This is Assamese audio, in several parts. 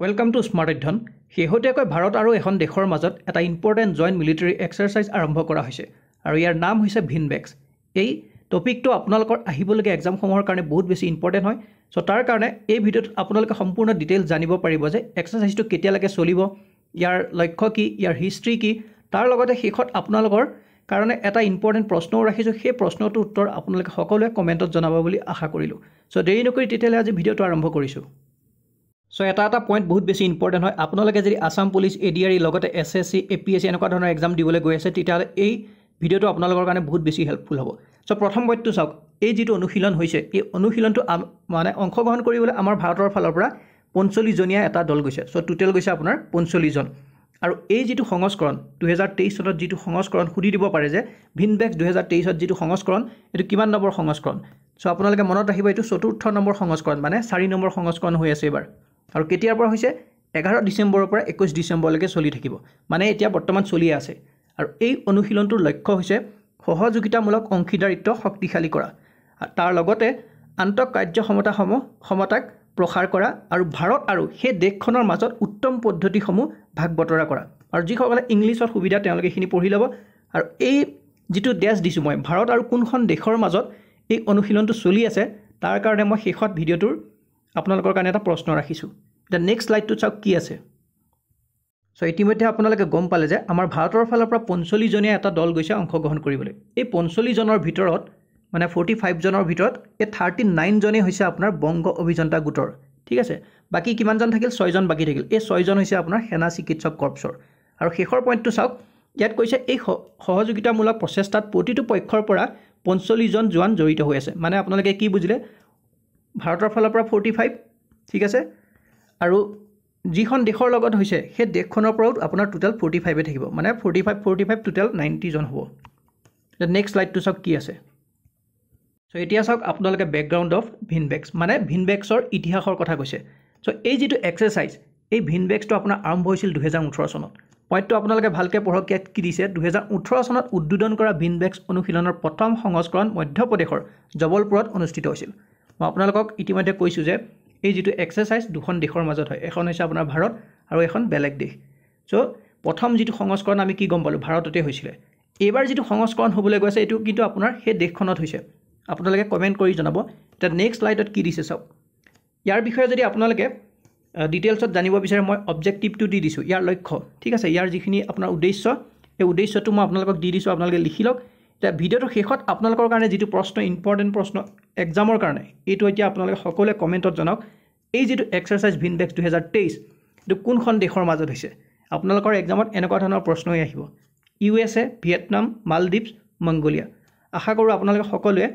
Welcome to Smart Adhyyan. শেহতীয়াকৈ ভাৰত আৰু এখন দেশৰ মাজত এটা ইম্পৰ্টেণ্ট জইণ্ট মিলিটাৰী এক্সাৰচাইজ আৰম্ভ কৰা হৈছে আৰু ইয়াৰ নাম হৈছে ভিনবেক্স। এই টপিকটো আপোনালোকৰ আহিবলগীয়া এক্সামসমূহৰ কাৰণে বহুত বেছি ইম্পৰ্টেণ্ট হয়। সো তাৰ কাৰণে এই ভিডিঅ'ত আপোনালোকে সম্পূৰ্ণ ডিটেইলছ জানিব পাৰিব যে এক্সাৰচাইজটো কেতিয়ালৈকে চলিব, ইয়াৰ লক্ষ্য কি, ইয়াৰ হিষ্ট্ৰী কি, তাৰ লগতে শেষত আপোনালোকৰ কাৰণে এটা ইম্পৰ্টেণ্ট প্ৰশ্নও ৰাখিছোঁ। সেই প্ৰশ্নটোৰ উত্তৰ আপোনালোকে সকলোৱে কমেণ্টত জনাব বুলি আশা কৰিলোঁ। সো দেৰি নকৰি তেতিয়াহ'লে আজি ভিডিঅ'টো আৰম্ভ কৰিছোঁ। সো এটা পইণ্ট বহুত বেছি ইম্পৰ্টেণ্ট হয়। আপোনালোকে যদি আসাম পুলিচ, ADRE লগতে SSC, APSC এনেকুৱা ধৰণৰ এক্সাম দিবলৈ গৈ আছে তেতিয়াহ'লে এই ভিডিঅ'টো আপোনালোকৰ কাৰণে বহুত বেছি হেল্পফুল হ'ব। সো প্ৰথম পইণ্টটো চাওক, এই যিটো অনুশীলন হৈছে এই অনুশীলনটো মানে অংশগ্ৰহণ কৰিবলৈ আমাৰ ভাৰতৰ ফালৰ পৰা 45 জনীয়া এটা দল গৈছে। সো টোটেল গৈছে আপোনাৰ 45 জন। আৰু এই যিটো সংস্কৰণ 2023 চনত যিটো সংস্কৰণ সুধি দিব পাৰে যে ভিনবেক্স 2023ত যিটো সংস্কৰণ এইটো কিমান নম্বৰ সংস্কৰণ। সো আপোনালোকে মনত ৰাখিব এইটো 4ৰ্থ নম্বৰ সংস্কৰণ, মানে 4 নম্বৰ সংস্কৰণ হৈ আছে এইবাৰ। আৰু কেতিয়াৰ পৰা হৈছে 11 ডিচেম্বৰৰ পৰা 21 ডিচেম্বৰলৈকে চলি থাকিব, মানে এতিয়া বৰ্তমান চলিয়ে আছে। আৰু এই অনুশীলনটোৰ লক্ষ্য হৈছে সহযোগিতামূলক অংশীদাৰিত্ব শক্তিশালী কৰা, তাৰ লগতে আন্তঃকাৰ্যক্ষমতাক প্ৰসাৰ কৰা আৰু ভাৰত আৰু সেই দেশখনৰ মাজত উত্তম পদ্ধতিসমূহ ভাগ বতৰা কৰা। আৰু যিসকলে ইংলিছত সুবিধা তেওঁলোকে এইখিনি পঢ়ি ল'ব। আৰু এই যিটো ডেছ দিছোঁ মই ভাৰত আৰু কোনখন দেশৰ মাজত এই অনুশীলনটো চলি আছে তাৰ কাৰণে মই শেষত ভিডিঅ'টোৰ আপোনালোকৰ কাৰণে এটা প্ৰশ্ন ৰাখিছোঁ। এতিয়া নেক্সট স্লাইডটো চাওক কি আছে। সো ইতিমধ্যে আপোনালোকে গম পালে যে আমাৰ ভাৰতৰ ফালৰ পৰা 45 জনীয়া এটা দল গৈছে অংশগ্ৰহণ কৰিবলৈ। এই 45 জনৰ ভিতৰত মানে 45 জনৰ ভিতৰত এই 39 জনেই হৈছে আপোনাৰ বংগ অভিযন্তা গোটৰ, ঠিক আছে। বাকী কিমানজন থাকিল? 6 জন বাকী থাকিল। এই 6 জন হৈছে আপোনাৰ সেনা চিকিৎসক কৰ্পছৰ। আৰু শেষৰ পইণ্টটো চাওক, ইয়াত কৈছে এই সহযোগিতামূলক প্ৰচেষ্টাত প্ৰতিটো পক্ষৰ পৰা 45 জন জোৱান জড়িত হৈ আছে। মানে আপোনালোকে কি বুজিলে, ভাৰতৰ ফালৰ পৰা 45, ঠিক আছে, আৰু যিখন দেশৰ লগত হৈছে সেই দেশখনৰ পৰাও আপোনাৰ টোটেল 45 থাকিব, মানে 45 টোটেল 90 জন হ'ব। নেক্সট স্লাইডটো চাওক কি আছে। সো এতিয়া চাওক আপোনালোকে বেকগ্ৰাউণ্ড অফ ভিনবেক্স, মানে ভিনবেক্সৰ ইতিহাসৰ কথা কৈছে। সো এই যিটো এক্সাৰচাইজ এই ভিনবেক্সটো আপোনাৰ আৰম্ভ হৈছিল 2018 চনত। পইণ্টটো আপোনালোকে ভালকৈ পঢ়ক, ইয়াত কি দিছে। 2018 চনত উদ্বোধন কৰা ভিনবেক্স অনুশীলনৰ প্ৰথম সংস্কৰণ মধ্যপ্ৰদেশৰ জবলপুৰত অনুষ্ঠিত হৈছিল। মই আপোনালোকক ইতিমধ্যে কৈছোঁ যে এই যিটো এক্সাৰচাইজ দুখন দেশৰ মাজত হয়, এখন হৈছে আপোনাৰ ভাৰত আৰু এখন বেলেগ দেশ। সো প্ৰথম যিটো সংস্কৰণ আমি কি গম পালোঁ, ভাৰততে হৈছিলে। এইবাৰ যিটো সংস্কৰণ হ'বলৈ গৈছে এইটো কিন্তু আপোনাৰ সেই দেশখনত হৈছে। আপোনালোকে কমেণ্ট কৰি জনাব। এতিয়া নেক্সট স্লাইডত কি দিছে চাওক। ইয়াৰ বিষয়ে যদি আপোনালোকে ডিটেইলছত জানিব বিচাৰে মই অবজেক্টিভটো দি দিছোঁ, ইয়াৰ লক্ষ্য, ঠিক আছে, ইয়াৰ যিখিনি আপোনাৰ উদ্দেশ্য এই উদ্দেশ্যটো মই আপোনালোকক দি দিছোঁ, আপোনালোকে লিখি লওক। এতিয়া ভিডিঅ'টোৰ শেষত আপোনালোকৰ কাৰণে যিটো প্ৰশ্ন ইম্পৰ্টেণ্ট প্ৰশ্ন এক্সামৰ কাৰণে এইটো এতিয়া আপোনালোকে সকলোৱে কমেণ্টত জনাওক। এই যিটো এক্সাৰচাইজ ভিনবেক্স 2023 এইটো কোনখন দেশৰ মাজত হৈছে। আপোনালোকৰ এক্সামত এনেকুৱা ধৰণৰ প্ৰশ্নই আহিব, USA, ভিয়েটনাম, মালদ্বীপছ, মংগোলিয়া। আশা কৰোঁ আপোনালোকে সকলোৱে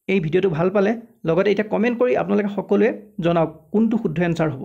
এই ভিডিঅ'টো ভাল পালে। লগতে এতিয়া কমেণ্ট কৰি আপোনালোকে সকলোৱে জনাওক কোনটো শুদ্ধ এনচাৰ হ'ব।